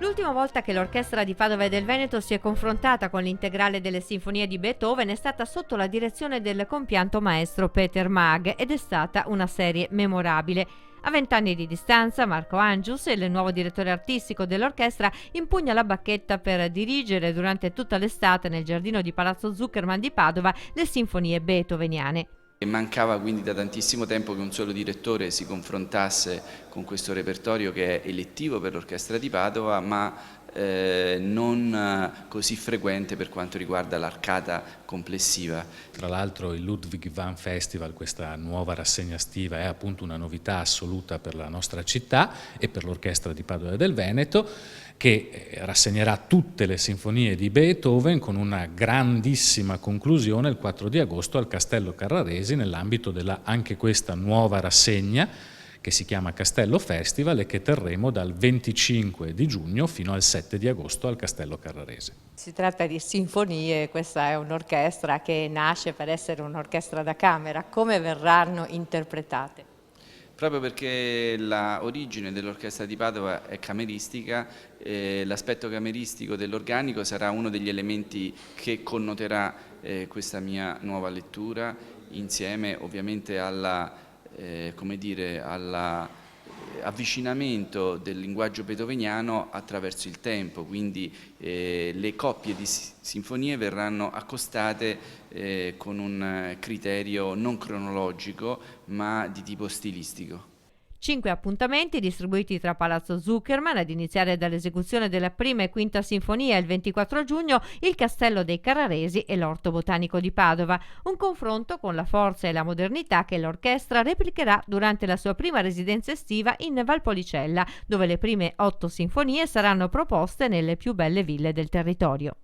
L'ultima volta che l'Orchestra di Padova e del Veneto si è confrontata con l'integrale delle sinfonie di Beethoven è stata sotto la direzione del compianto maestro Peter Maag ed è stata una serie memorabile. A 20 anni di distanza, Marco Angius, il nuovo direttore artistico dell'orchestra, impugna la bacchetta per dirigere durante tutta l'estate nel giardino di Palazzo Zuckerman di Padova le sinfonie beethoveniane. Mancava quindi da tantissimo tempo che un solo direttore si confrontasse con questo repertorio che è elettivo per l'Orchestra di Padova, ma non così frequente per quanto riguarda l'arcata complessiva. Tra l'altro il Ludwig van Festival, questa nuova rassegna estiva, è appunto una novità assoluta per la nostra città e per l'Orchestra di Padova e del Veneto, che rassegnerà tutte le sinfonie di Beethoven con una grandissima conclusione il 4 di agosto al Castello Carraresi nell'ambito della anche questa nuova rassegna che si chiama Castello Festival e che terremo dal 25 di giugno fino al 7 di agosto al Castello Carraresi. Si tratta di sinfonie, questa è un'orchestra che nasce per essere un'orchestra da camera. Come verranno interpretate? Proprio perché l'origine dell'Orchestra di Padova è cameristica, l'aspetto cameristico dell'organico sarà uno degli elementi che connoterà questa mia nuova lettura, insieme ovviamente all'avvicinamento del linguaggio beethoveniano attraverso il tempo, quindi le coppie di sinfonie verranno accostate con un criterio non cronologico ma di tipo stilistico. 5 appuntamenti distribuiti tra Palazzo Zuckerman, ad iniziare dall'esecuzione della prima e quinta sinfonia il 24 giugno, il Castello dei Carraresi e l'Orto Botanico di Padova. Un confronto con la forza e la modernità che l'orchestra replicherà durante la sua prima residenza estiva in Valpolicella, dove le prime 8 sinfonie saranno proposte nelle più belle ville del territorio.